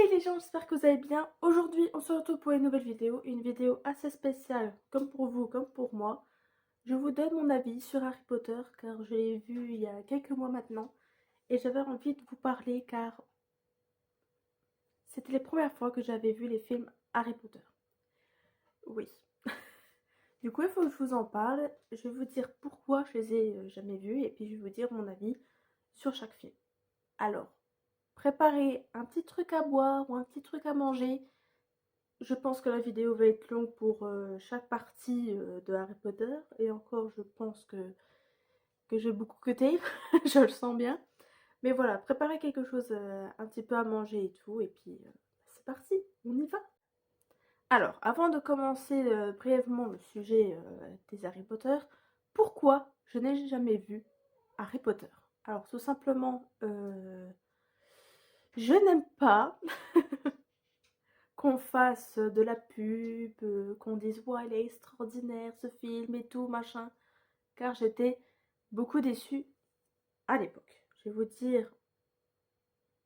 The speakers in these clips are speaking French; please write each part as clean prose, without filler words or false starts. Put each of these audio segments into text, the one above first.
Hey les gens, j'espère que vous allez bien. Aujourd'hui, on se retrouve pour une vidéo assez spéciale, comme pour vous, comme pour moi. Je vous donne mon avis sur Harry Potter, car je l'ai vu il y a quelques mois maintenant, et j'avais envie de vous parler, car c'était les premières fois que j'avais vu les films Harry Potter. Oui. Du coup, il faut que je vous en parle. Je vais vous dire pourquoi je les ai jamais vus, et puis je vais vous dire mon avis sur chaque film. Alors, préparez un petit truc à boire ou un petit truc à manger. Je pense que la vidéo va être longue pour chaque partie de Harry Potter. Et encore, je pense que j'ai beaucoup cuté. Je le sens bien. Mais voilà, préparez quelque chose un petit peu à manger et tout. Et puis, c'est parti, on y va. Alors, avant de commencer brièvement le sujet des Harry Potter, pourquoi je n'ai jamais vu Harry Potter? Alors, tout simplement, je n'aime pas qu'on fasse de la pub, qu'on dise ouais, il est extraordinaire ce film et tout, machin. Car j'étais beaucoup déçue à l'époque. Je vais vous dire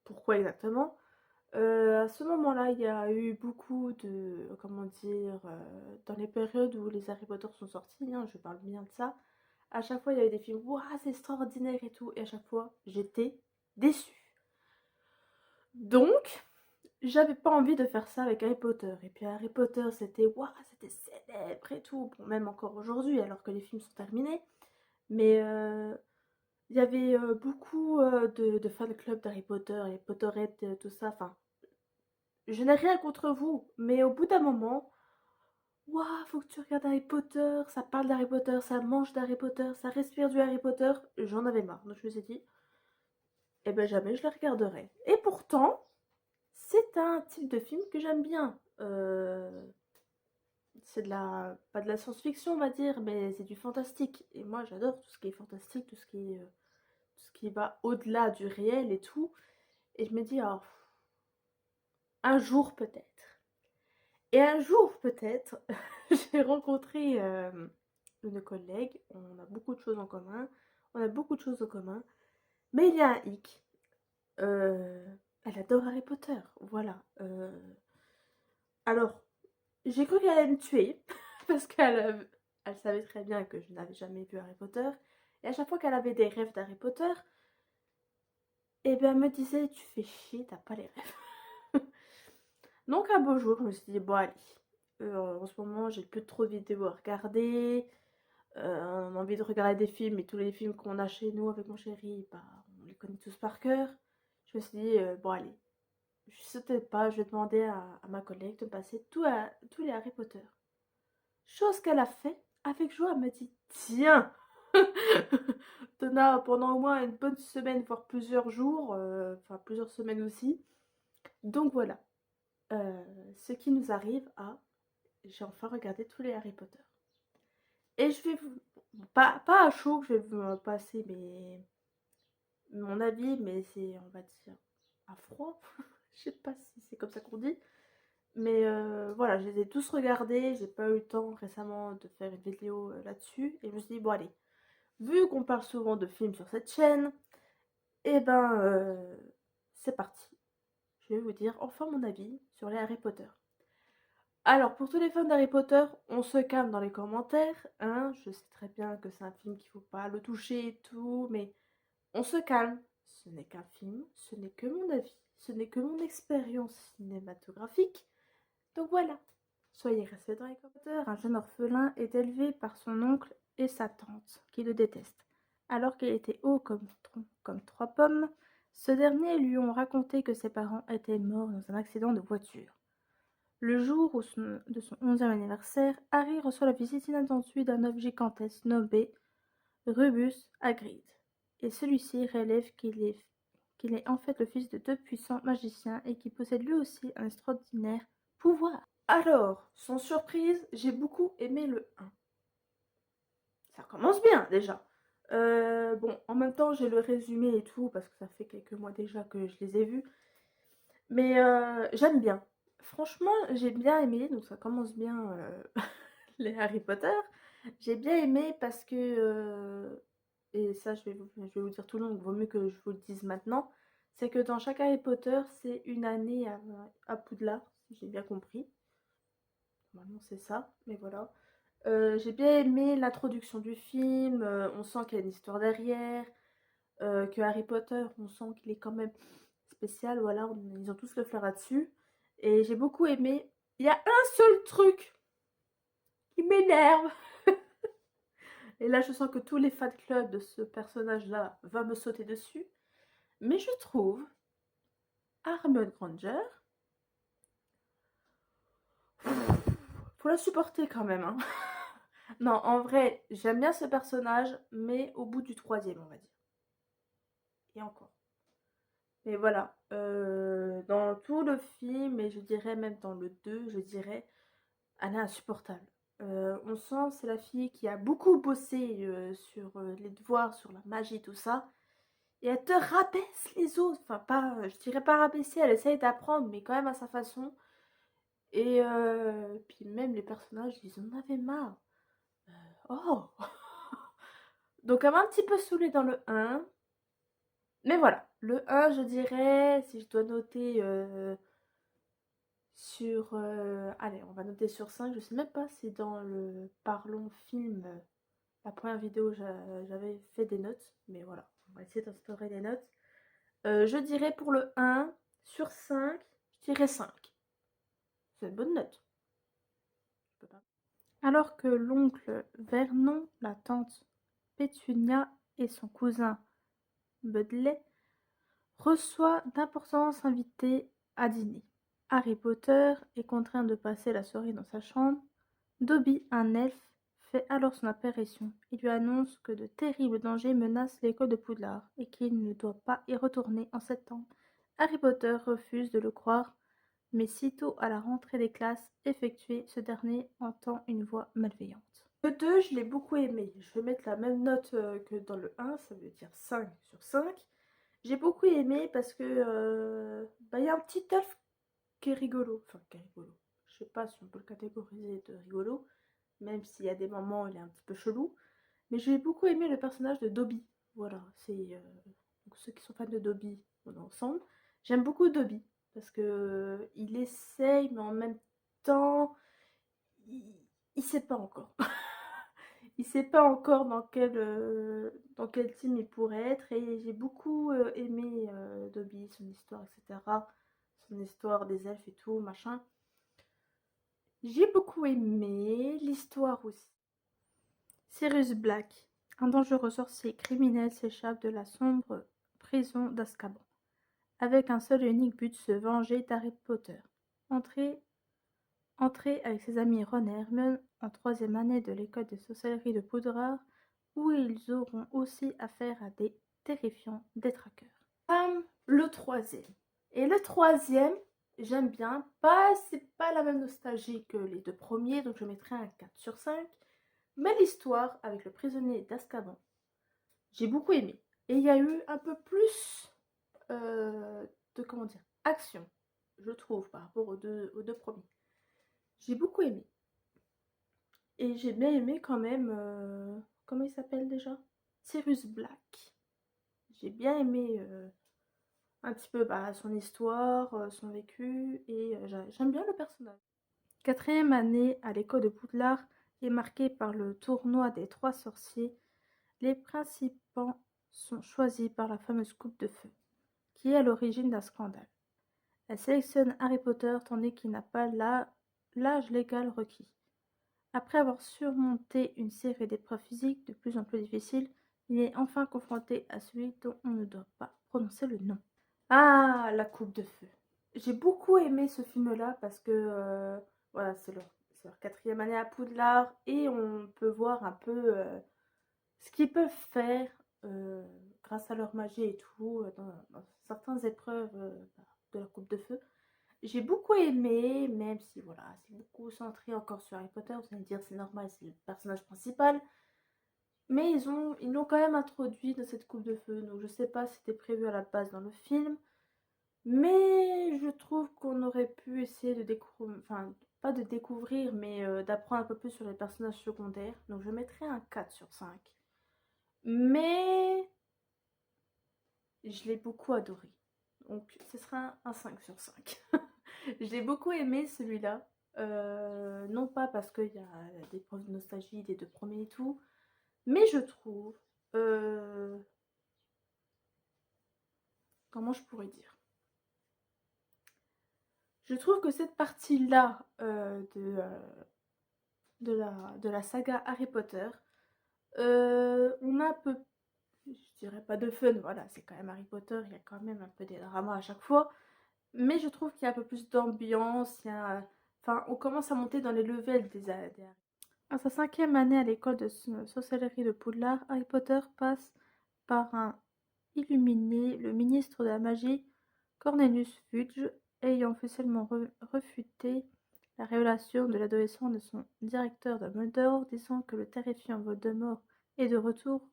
pourquoi exactement. À ce moment-là, il y a eu beaucoup de, comment dire, dans les périodes où les Harry Potter sont sortis, hein, je parle bien de ça. À chaque fois, il y avait des films, waouh, c'est extraordinaire et tout. Et à chaque fois, j'étais déçue. Donc, j'avais pas envie de faire ça avec Harry Potter. Et puis Harry Potter, c'était waouh, c'était célèbre et tout. Bon, même encore aujourd'hui, alors que les films sont terminés. Mais il y avait beaucoup de fan club d'Harry Potter, les Potterheads, tout ça. Enfin, je n'ai rien contre vous, mais au bout d'un moment, waouh, faut que tu regardes Harry Potter, ça parle d'Harry Potter, ça mange d'Harry Potter, ça respire du Harry Potter. J'en avais marre. Donc je me suis dit, eh ben jamais je le regarderai. Et pourtant, c'est un type de film que j'aime bien. C'est de la, pas de la science-fiction, on va dire, mais c'est du fantastique. Et moi, j'adore tout ce qui est fantastique, tout ce qui va au-delà du réel et tout. Et je me dis, oh, un jour peut-être. Et un jour peut-être, j'ai rencontré une collègue. On a beaucoup de choses en commun. On a beaucoup de choses en commun. Mais il y a un hic. Euh, Elle adore Harry Potter. Voilà. Alors, j'ai cru qu'elle allait me tuer parce elle savait très bien que je n'avais jamais vu Harry Potter. Et à chaque fois qu'elle avait des rêves d'Harry Potter, eh bien, elle me disait, tu fais chier, t'as pas les rêves. Donc un beau jour, je me suis dit, bon allez, en ce moment j'ai plus trop de vidéos à regarder, on a envie de regarder des films et tous les films qu'on a chez nous avec mon chéri, bah, on les connaît tous par cœur. Je me suis dit, bon allez, je sautais pas, je vais demander à ma collègue de me passer tous les Harry Potter. Chose qu'elle a fait avec joie, elle m'a dit tiens, t'en as pendant au moins une bonne semaine, voire plusieurs jours, enfin plusieurs semaines aussi. Donc voilà, ce qui nous arrive à j'ai enfin regardé tous les Harry Potter. Et je vais vous, pas à chaud que je vais vous passer mon avis, mais c'est, on va dire, à froid. Je sais pas si c'est comme ça qu'on dit. Mais voilà, je les ai tous regardés. J'ai pas eu le temps récemment de faire une vidéo là-dessus. Et je me suis dit, bon, allez, vu qu'on parle souvent de films sur cette chaîne, et ben, c'est parti. Je vais vous dire enfin mon avis sur les Harry Potter. Alors, pour tous les fans d'Harry Potter, on se calme dans les commentaires, hein. Je sais très bien que c'est un film qu'il faut pas le toucher et tout, mais on se calme. Ce n'est qu'un film, ce n'est que mon avis, ce n'est que mon expérience cinématographique. Donc voilà. Soyez respectants dans les commentaires. Un jeune orphelin est élevé par son oncle et sa tante, qui le détestent. Alors qu'il était haut comme trois pommes, ce dernier lui ont raconté que ses parents étaient morts dans un accident de voiture. Le jour de son 11e anniversaire, Harry reçoit la visite inattendue d'un homme gigantesque nommé Rubus Hagrid. Et celui-ci révèle qu'il est en fait le fils de deux puissants magiciens et qui possède lui aussi un extraordinaire pouvoir. Alors, sans surprise, j'ai beaucoup aimé le 1. Ça commence bien déjà. Bon, en même temps, j'ai le résumé et tout, parce que ça fait quelques mois déjà que je les ai vus. Mais j'aime bien. Franchement, j'ai bien aimé, donc ça commence bien les Harry Potter. J'ai bien aimé parce que, et ça je vais vous dire tout le long, donc vaut mieux que je vous le dise maintenant, c'est que dans chaque Harry Potter, c'est une année à Poudlard, si j'ai bien compris. Normalement, c'est ça, mais voilà. J'ai bien aimé l'introduction du film, on sent qu'il y a une histoire derrière, que Harry Potter, on sent qu'il est quand même spécial, voilà, ils ont tous le flair là-dessus. Et j'ai beaucoup aimé. Il y a un seul truc qui m'énerve. Et là, je sens que tous les fan clubs de ce personnage-là vont me sauter dessus. Mais je trouve Hermione Granger, faut la supporter quand même, hein. Non, en vrai, j'aime bien ce personnage, mais au bout du troisième, on va dire. Et encore. Mais voilà, dans tout le film, et je dirais même dans le 2, je dirais, elle est insupportable. On sent c'est la fille qui a beaucoup bossé sur les devoirs, sur la magie, tout ça. Et elle te rabaisse les autres. Enfin, pas, je dirais pas rabaisser, elle essaye d'apprendre, mais quand même à sa façon. Et puis même les personnages, ils en avaient marre. Oh. Donc elle m'a un petit peu saoulée dans le 1. Mais voilà, le 1, je dirais, si je dois noter sur... allez, on va noter sur 5. Je sais même pas si dans le Parlons film, la première vidéo, j'avais fait des notes. Mais voilà, on va essayer d'instaurer des notes. Je dirais pour le 1, sur 5, je dirais 5. C'est une bonne note. Je peux pas. Alors que l'oncle Vernon, la tante Pétunia et son cousin Budley reçoit d'importants invités à dîner. Harry Potter est contraint de passer la soirée dans sa chambre. Dobby, un elfe, fait alors son apparition et lui annonce que de terribles dangers menacent l'école de Poudlard et qu'il ne doit pas y retourner en septembre. Harry Potter refuse de le croire, mais sitôt à la rentrée des classes effectuée, ce dernier entend une voix malveillante. Le 2, je l'ai beaucoup aimé. Je vais mettre la même note que dans le 1, ça veut dire 5 sur 5. J'ai beaucoup aimé parce que y a un petit elfe qui est rigolo. Enfin, qui est rigolo. Je sais pas si on peut le catégoriser de rigolo, même s'il y a des moments où il est un petit peu chelou. Mais j'ai beaucoup aimé le personnage de Dobby. Voilà, c'est donc ceux qui sont fans de Dobby, on est ensemble. J'aime beaucoup Dobby parce que il essaye, mais en même temps, il, il sait pas encore. Il sait pas encore dans quel team il pourrait être. Et j'ai beaucoup aimé Dobby, son histoire, etc. Son histoire des elfes et tout, machin. J'ai beaucoup aimé l'histoire aussi. Sirius Black, un dangereux sorcier criminel, s'échappe de la sombre prison d'Azkaban, avec un seul et unique but, se venger d'Harry Potter. Entré avec ses amis Ron et Hermione en troisième année de l'école de sorcellerie de Poudlard, où ils auront aussi affaire à des terrifiants détraqueurs. Le troisième. Et le troisième, j'aime bien. C'est pas la même nostalgie que les deux premiers, donc je mettrai un 4 sur 5. Mais l'histoire avec le prisonnier d'Azkaban, j'ai beaucoup aimé. Et il y a eu un peu plus de, comment dire, action, je trouve, par rapport aux deux premiers. J'ai beaucoup aimé. Et j'ai bien aimé quand même, comment il s'appelle déjà? Sirius Black. J'ai bien aimé un petit peu son histoire, son vécu, et j'aime bien le personnage. Quatrième année à l'école de Poudlard est marquée par le tournoi des trois sorciers. Les participants sont choisis par la fameuse coupe de feu, qui est à l'origine d'un scandale. Elle sélectionne Harry Potter tandis qu'il n'a pas l'âge légal requis. Après avoir surmonté une série d'épreuves physiques de plus en plus difficiles, il est enfin confronté à celui dont on ne doit pas prononcer le nom. Ah, la coupe de feu. J'ai beaucoup aimé ce film-là parce que voilà, c'est leur quatrième année à Poudlard et on peut voir un peu ce qu'ils peuvent faire grâce à leur magie et tout dans certaines épreuves de la coupe de feu. J'ai beaucoup aimé, même si voilà, c'est beaucoup centré encore sur Harry Potter, vous allez me dire c'est normal, c'est le personnage principal. Mais ils l'ont quand même introduit dans cette coupe de feu, donc je sais pas si c'était prévu à la base dans le film. Mais je trouve qu'on aurait pu essayer de découvrir, enfin pas de découvrir, mais d'apprendre un peu plus sur les personnages secondaires. Donc je mettrais un 4 sur 5. Mais je l'ai beaucoup adoré. Donc ce sera un 5 sur 5. J'ai beaucoup aimé celui-là. Non pas parce qu'il y a des preuves de nostalgie des deux premiers et tout, mais je trouve... comment je pourrais dire? Je trouve que cette partie-là de la saga Harry Potter, on a un peu, je dirais pas de fun, voilà, c'est quand même Harry Potter, il y a quand même un peu des dramas à chaque fois, mais je trouve qu'il y a un peu plus d'ambiance, il y a, enfin, on commence à monter dans les levels des... À sa 5e année à l'école de sorcellerie de Poudlard, Harry Potter passe par un illuminé, le ministre de la magie, Cornelius Fudge, ayant officiellement refuté la révélation de l'adolescent de son directeur Dumbledore, disant que le terrifiant Voldemort est de retour.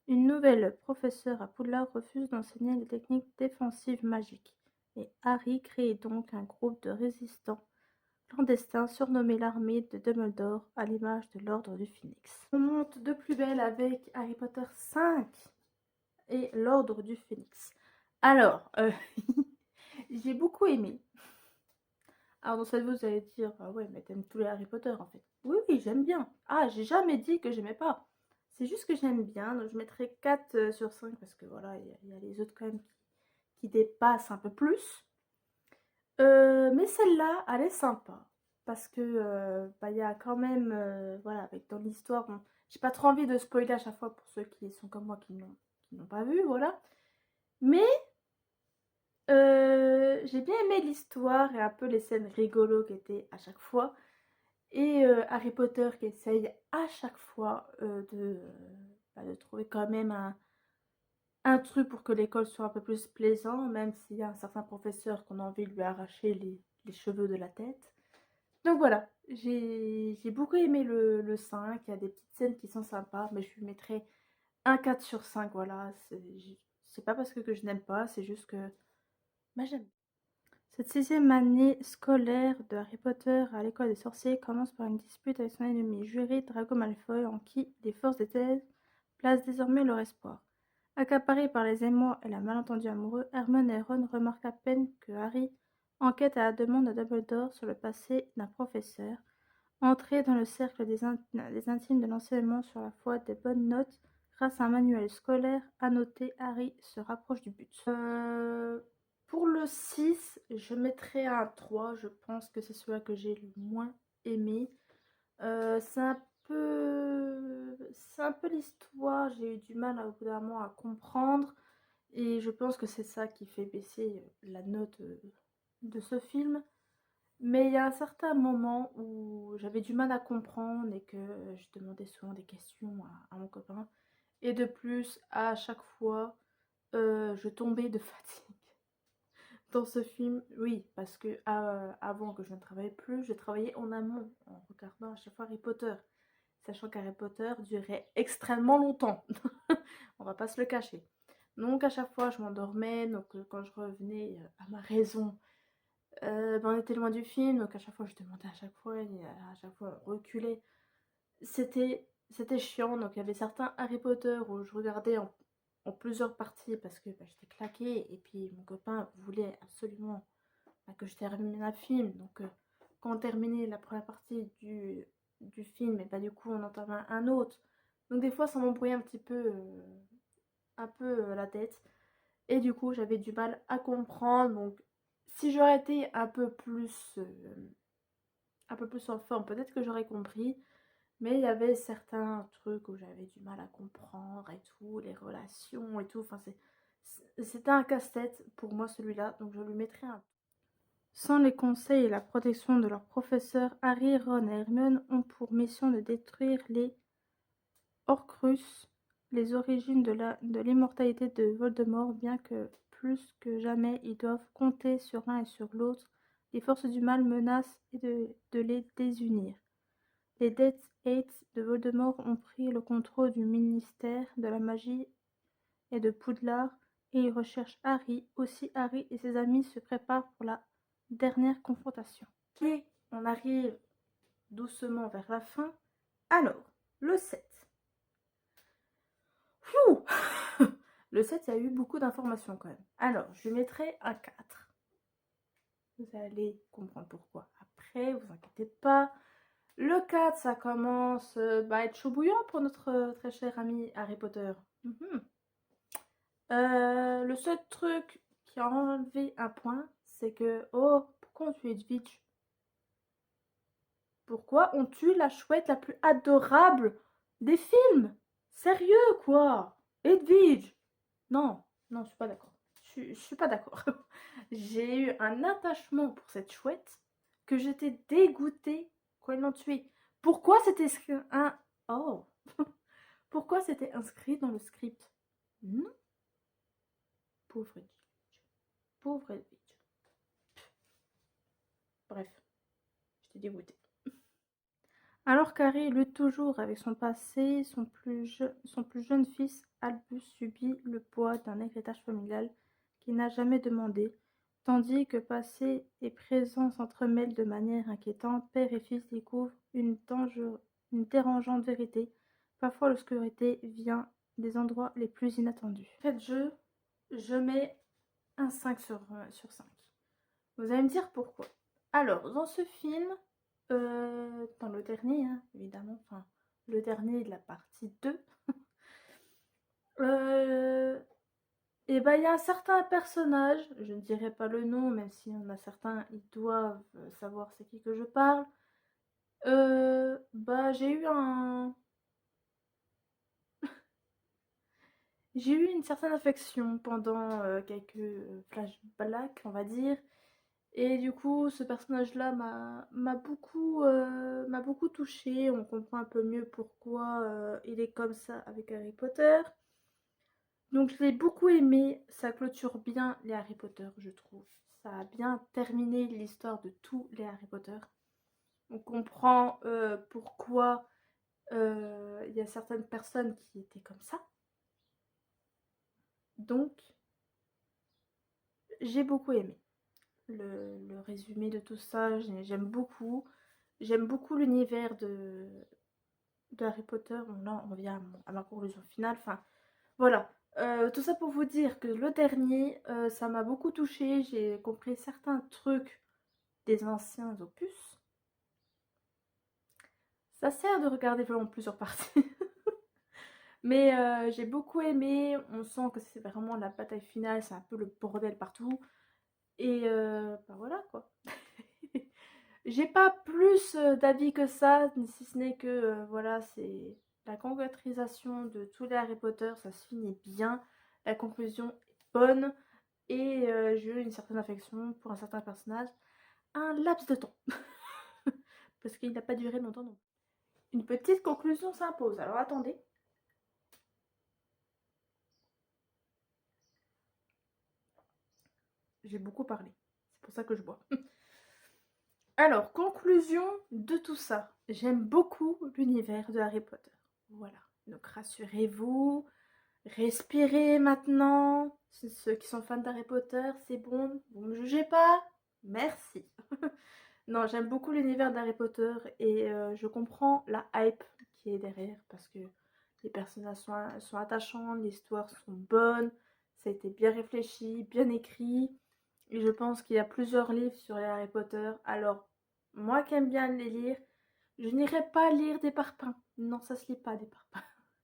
Une nouvelle professeure à Poudlard refuse d'enseigner les techniques défensives magiques, et Harry crée donc un groupe de résistants clandestins surnommé l'armée de Dumbledore, à l'image de l'ordre du Phénix. On monte de plus belle avec Harry Potter 5 et l'ordre du Phénix. Alors, j'ai beaucoup aimé. Alors dans cette vidéo, vous allez dire, ah ouais, mais t'aimes tous les Harry Potter en fait. Oui, oui, j'aime bien. Ah, j'ai jamais dit que j'aimais pas. C'est juste que j'aime bien, donc je mettrai 4 sur 5 parce que voilà, il y a les autres quand même qui dépassent un peu plus. Mais celle-là, elle est sympa. Parce que bah, il y a quand même, voilà, avec dans l'histoire, bon, j'ai pas trop envie de spoiler à chaque fois pour ceux qui sont comme moi qui n'ont pas vu, voilà. Mais j'ai bien aimé l'histoire et un peu les scènes rigolo qui étaient à chaque fois. Et Harry Potter qui essaye à chaque fois bah, de trouver quand même un truc pour que l'école soit un peu plus plaisant, même s'il y a un certain professeur qu'on a envie de lui arracher les cheveux de la tête. Donc voilà, j'ai beaucoup aimé le 5, il y a des petites scènes qui sont sympas, mais je lui mettrai un 4 sur 5, voilà. C'est pas parce que je n'aime pas, c'est juste que bah, j'aime. Cette 6e année scolaire de Harry Potter à l'école des sorciers commence par une dispute avec son ennemi juré Draco Malfoy, en qui les forces des ténèbres placent désormais leur espoir. Accaparés par les émois et la malentendu amoureux, Hermione et Ron remarquent à peine que Harry enquête à la demande de Dumbledore sur le passé d'un professeur. Entré dans le cercle des intimes de l'enseignement sur la foi des bonnes notes, grâce à un manuel scolaire annoté, Harry se rapproche du but. Pour le 6, je mettrai un 3. Je pense que c'est celui que j'ai le moins aimé. C'est un peu l'histoire. J'ai eu du mal au bout d'un moment à comprendre. Et je pense que c'est ça qui fait baisser la note de ce film. Mais il y a un certain moment où j'avais du mal à comprendre et que je demandais souvent des questions à mon copain. Et de plus, à chaque fois, je tombais de fatigue. Dans ce film, oui, parce que avant que je ne travaillais plus, je travaillais en amont, en regardant à chaque fois Harry Potter. Sachant qu'Harry Potter durait extrêmement longtemps. On va pas se le cacher. Donc à chaque fois, je m'endormais. Donc quand je revenais à ma raison, ben, on était loin du film. Donc à chaque fois, je demandais à chaque fois, et à chaque fois, reculer. C'était chiant. Donc il y avait certains Harry Potter où je regardais en plusieurs parties parce que bah, j'étais claquée. Et puis mon copain voulait absolument bah, que je termine un film. Donc quand on terminait la première partie du film, et bah, du coup on entamait un autre. Donc des fois ça m'embrouillait un peu la tête. Et du coup j'avais du mal à comprendre. Donc si j'aurais été un peu plus en forme, peut-être que j'aurais compris. Mais il y avait certains trucs où j'avais du mal à comprendre et tout, les relations et tout. Enfin, c'était un casse-tête pour moi celui-là, donc je lui mettrais un. Sans les conseils et la protection de leurs professeurs, Harry, Ron et Hermione ont pour mission de détruire les Horcruxes, les origines de l'immortalité de Voldemort, bien que plus que jamais ils doivent compter sur l'un et sur l'autre. Les forces du mal menacent de les désunir. Les Death Eight de Voldemort ont pris le contrôle du ministère de la magie et de Poudlard, et ils recherchent Harry. Aussi, Harry et ses amis se préparent pour la dernière confrontation. Et on arrive doucement vers la fin. Alors, le 7. Pfiou. Le 7, il y a eu beaucoup d'informations quand même. Alors, je lui mettrai un 4. Vous allez comprendre pourquoi après, vous inquiétez pas. Le 4, ça commence à être chaud bouillant pour notre très cher ami Harry Potter. Le seul truc qui a enlevé un point, c'est que... Oh, pourquoi on tue Edwidge? Pourquoi on tue la chouette la plus adorable des films? Sérieux, quoi? Edwidge? Non, non, je suis pas d'accord. Je suis pas d'accord. J'ai eu un attachement pour cette chouette que j'étais dégoûtée quand ils l'ont tuée. Pourquoi c'était un... Oh. Pourquoi c'était inscrit dans le script? Non. Pauvre Edwidge. Pauvre Edwidge. Bref, j'étais dégoûtée. Alors qu'Harry lutte toujours avec son passé, son plus jeune fils Albus subit le poids d'un héritage familial qu'il n'a jamais demandé, tandis que passé et présent s'entremêlent de manière inquiétante. Père et fils découvrent une dérangeante vérité. Parfois l'obscurité vient des endroits les plus inattendus. En fait, je mets un 5 sur 5. Vous allez me dire pourquoi. Alors, dans ce film, dans le dernier, hein, évidemment, enfin, le dernier de la partie 2, et ben il y a un certain personnage, je ne dirai pas le nom, même si on a certains, ils doivent savoir c'est qui que je parle. J'ai eu j'ai eu une certaine affection pendant quelques flashbacks, on va dire. Et du coup, ce personnage-là m'a beaucoup touchée. On comprend un peu mieux pourquoi il est comme ça avec Harry Potter. Donc je l'ai beaucoup aimé. Ça clôture bien les Harry Potter, je trouve. Ça a bien terminé l'histoire de tous les Harry Potter. On comprend pourquoi il y a certaines personnes qui étaient comme ça. Donc, j'ai beaucoup aimé le résumé de tout ça. J'aime beaucoup. J'aime beaucoup l'univers de Harry Potter. Bon, là, on vient à ma conclusion finale. Enfin, voilà. Tout ça pour vous dire que le dernier, ça m'a beaucoup touchée. J'ai compris certains trucs des anciens opus. Ça sert de regarder en plusieurs parties. Mais j'ai beaucoup aimé. On sent que c'est vraiment la bataille finale. C'est un peu le bordel partout. Et voilà quoi. J'ai pas plus d'avis que ça, si ce n'est que voilà, c'est la concrétisation de tous les Harry Potter, ça se finit bien, la conclusion est bonne, et j'ai eu une certaine affection pour un certain personnage, un laps de temps, parce qu'il n'a pas duré longtemps non. Une petite conclusion s'impose, alors attendez. J'ai beaucoup parlé, c'est pour ça que je bois. Alors, conclusion de tout ça. J'aime beaucoup l'univers de Harry Potter. Voilà. Donc rassurez-vous, respirez maintenant. Ceux qui sont fans d'Harry Potter, c'est bon, vous me jugez pas? Merci. Non, j'aime beaucoup l'univers d'Harry Potter et je comprends la hype qui est derrière parce que les personnages sont attachants, les histoires sont bonnes, ça a été bien réfléchi, bien écrit. Et je pense qu'il y a plusieurs livres sur les Harry Potter. Alors, moi qui aime bien les lire, je n'irai pas lire des parpaings. Non, ça se lit pas des parpaings.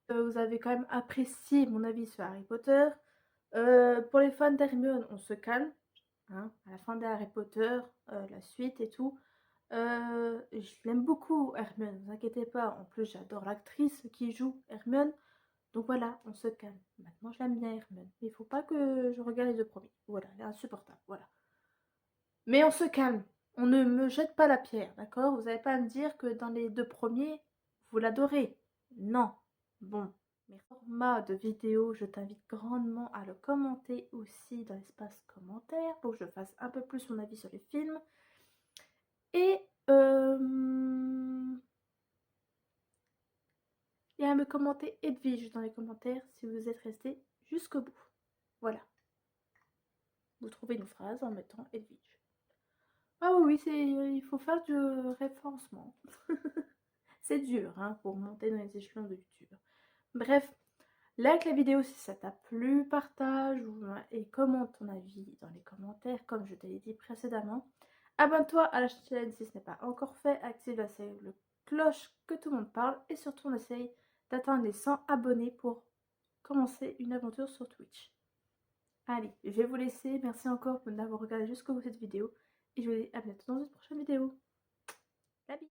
Vous avez quand même apprécié mon avis sur Harry Potter. Pour les fans d'Hermione, on se calme. Hein, à la fin de Harry Potter, la suite et tout. Je l'aime beaucoup, Hermione, ne vous inquiétez pas. En plus, j'adore l'actrice qui joue Hermione. Donc voilà, on se calme. Maintenant, je l'aime bien, Hermione. Mais il faut pas que je regarde les deux premiers. Voilà, elle est insupportable. Voilà. Mais on se calme. On ne me jette pas la pierre, d'accord? Vous n'allez pas à me dire que dans les deux premiers, vous l'adorez. Non. Bon. Mes formats de vidéo, je t'invite grandement à le commenter aussi dans l'espace commentaire pour que je fasse un peu plus mon avis sur les films. Et et à me commenter Edwige dans les commentaires si vous êtes resté jusqu'au bout. Voilà. Vous trouvez une phrase en mettant Edwige. Ah oui, il faut faire du référencement. C'est dur hein, pour monter dans les échelons de YouTube. Bref, Like la vidéo si ça t'a plu, partage et commente ton avis dans les commentaires comme je te l'ai dit précédemment. Abonne-toi à la chaîne si ce n'est pas encore fait, active la cloche que tout le monde parle et surtout on essaye d'atteindre les 100 abonnés pour commencer une aventure sur Twitch. Allez, je vais vous laisser, merci encore d'avoir regardé jusqu'au bout de cette vidéo et je vous dis à bientôt dans une prochaine vidéo. Bye.